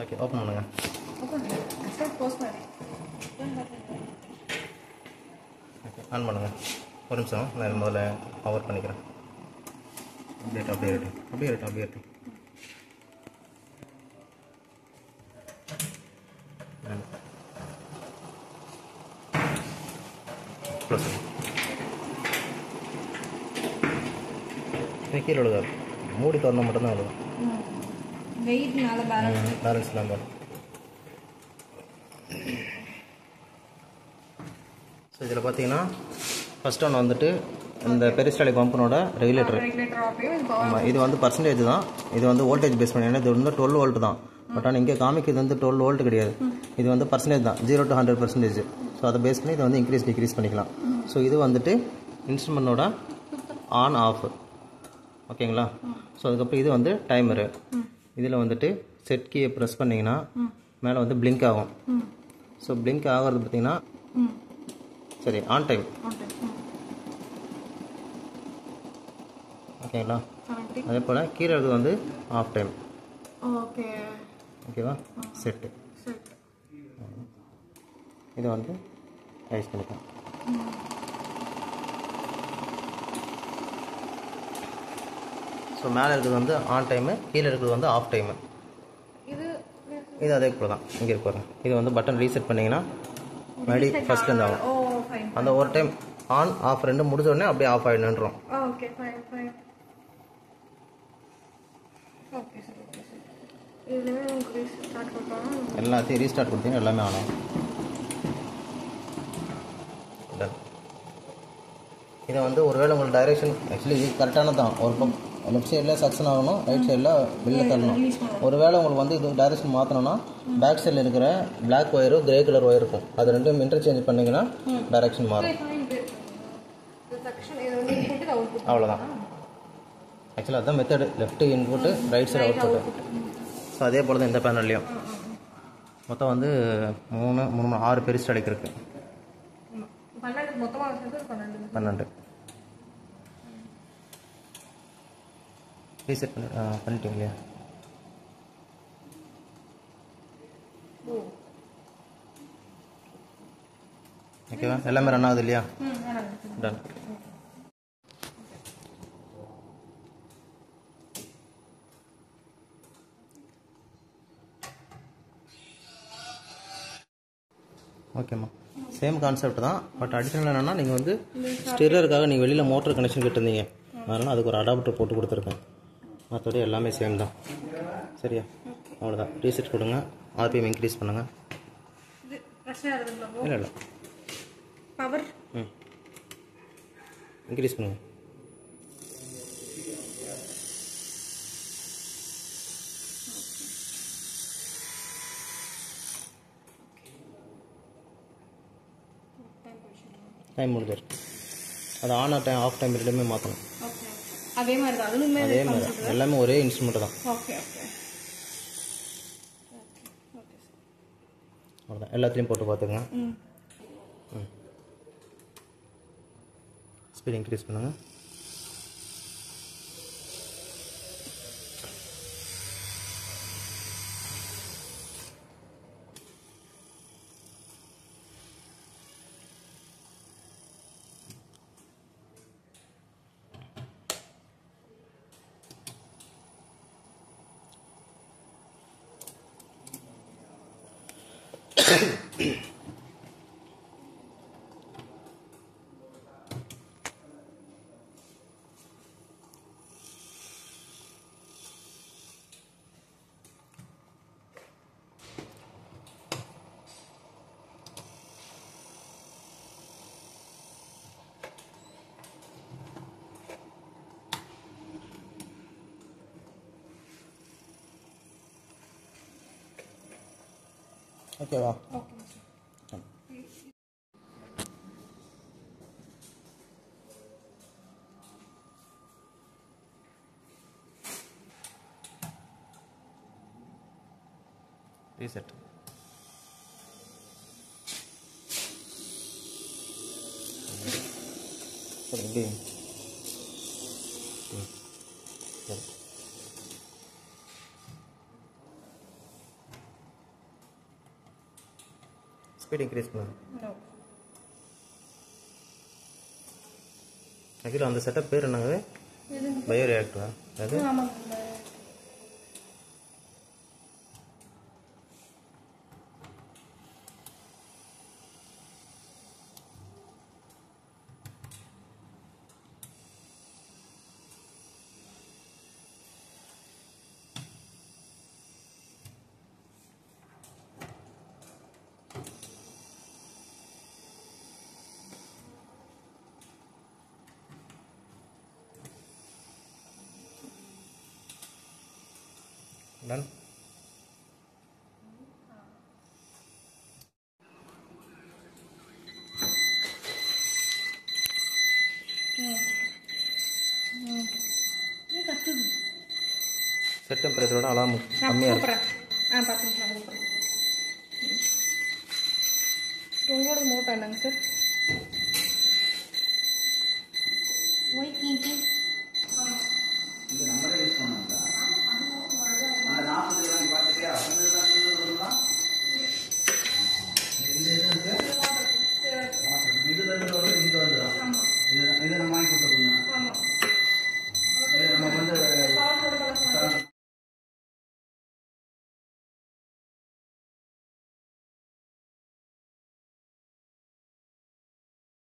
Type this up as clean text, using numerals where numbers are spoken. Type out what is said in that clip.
Okay open பண்ணுங்க. Okay on பண்ணுங்க. ஒரு நிமிஷம் நான் முதல்ல பவர் பண்ணிக்கிறேன். அப்படியே இருக்கட்டும். கீழே விழுகாது, மூடி திறந்தா மட்டும்தான் விழுகும். பேலன்ஸ் இல்லாமல். ஸோ இதில் பார்த்தீங்கன்னா ஃபஸ்ட் ஒன்று வந்துட்டு இந்த பெரிஸ்டாலிக் பம்பனோட ரெகுலேட்டர். ஆமாம், இது வந்து பர்சன்டேஜ் தான். இது வந்து வோல்டேஜ் பேஸ் பண்ணி, இது வந்து 12 வோல்ட் தான். பட் ஆனால் இங்கே காமிக்கிறது வந்து 12 வோல்ட் கிடையாது. இது வந்து பர்சன்டேஜ் தான், 0 to 100%. ஸோ அதை பேஸ் பண்ணி இதை வந்து டிக்ரீஸ் பண்ணிக்கலாம். ஸோ இது வந்துட்டு இன்ஸ்ட்ருமெண்ட்டோட ஆன் ஆஃப். ஓகேங்களா? ஸோ அதுக்கப்புறம் இது வந்து டைமரு. இதில் வந்துட்டு செட் கீயை ப்ரெஸ் பண்ணிங்கன்னா மேலே வந்து பிளிங்க் ஆகும். ஸோ பிளிங்க் ஆகிறது பார்த்தீங்கன்னா சரி ஆன் டைம். ஓகேங்களா? அதே போல் கீழே இருக்கிறது வந்து ஆஃப் டைம். ஓகேவா? செட்டு. இதை வந்து ரைஸ் பண்ணிக்கலாம். ஸோ மேலே இருக்கிறது வந்து ஆன் டைமு, கீழே இருக்கிறது வந்து ஆஃப் டைமு. இது அதே போல் தான். இங்கே இருப்பாரு, இது வந்து பட்டன் ரீசெட் பண்ணிங்கன்னா மறுபடியும் ஃபஸ்ட்லேருந்து ஆகும். அந்த ஒரு டைம் ஆன் ஆஃப் ரெண்டும் முடிஞ்ச உடனே அப்படியே ஆஃப் ஆகிடுன்றோம். எல்லாத்தையும் ரீஸ்டார்ட் கொடுத்தீங்கன்னா எல்லாமே ஆனும். இதை வந்து ஒருவேளை உங்களுக்கு டைரெக்ஷன் ஆக்சுவலி இது கரெக்டானது தான். ஒரு பக்கம் லெஃப்ட் சைடில் சக்ஷன் ஆகணும், ரைட் சைடில் வெளில தள்ளணும். ஒருவேளை உங்களுக்கு வந்து இது டைரெக்ஷன் மாற்றணும்னா பேக் சைடில் இருக்கிற பிளாக் ஒயரும் கிரே கலர் ஒயர் இருக்கும், அது ரெண்டும் இன்டர்சேஞ்ச் பண்ணிங்கன்னா டைரெக்ஷன் மாறும். அவ்வளோதான். ஆக்சுவலாக அதுதான் method. Left input, right side output. So அதே போல் தான் இந்த பேனல்லையும் மொத்தம் வந்து 6 பெரிஸ்டாலிக் இருக்குது. 12 ரீசெட் பண்ணிட்டீங்க இல்லையா? ஓகேவா? எல்லாமே ரன் ஆகுது இல்லையா? டன். ஓகேம்மா, சேம் கான்செப்ட் தான். பட் அடிஷனல் என்னென்னா நீங்கள் வந்து ஸ்டிரருக்காக நீங்கள் வெளியில் மோட்டர் கனெக்ஷன் கேட்டிருந்தீங்க, அதனால் அதுக்கு ஒரு அடாப்டர் போட்டு கொடுத்துருக்கேன். மற்றபடி எல்லாமே சேம் தான். சரியா? அவ்வளோதான். ரீசெட் கொடுங்க, ஆர்பிஎம் இன்க்ரீஸ் பண்ணுங்கள். இல்லை பவர் இன்க்ரீஸ் பண்ணுங்கள். டைம் முடிஞ்சிருக்கு. அது ஆன் டைம் ஆஃப் டைம் ரெண்டுமே மாற்றணும். அதே மாதிரி எல்லாமே ஒரே இன்ஸ்ட்ருமெண்ட் தான். அவ்வளோதான். எல்லாத்துலேயும் போட்டு பார்த்துங்க. ஸ்பீட் இன்க்ரீஸ் பண்ணுங்கள். ஓகேவா? ரீசெட். சரி சரி. ஸ்பீட் இன்க்ரீஸ் பண்ணு. நோ. ஆக்சுவலாக அந்த செட்டப் பேர் என்னங்க? பயோ ரியாக்டரா அது? ஆமாங்க. Done. செட் டெம்பரேச்சரோட அலாம் கம்மியாக இருக்கும். உங்களோட மோட்டோ என்னங்க சார்? Y key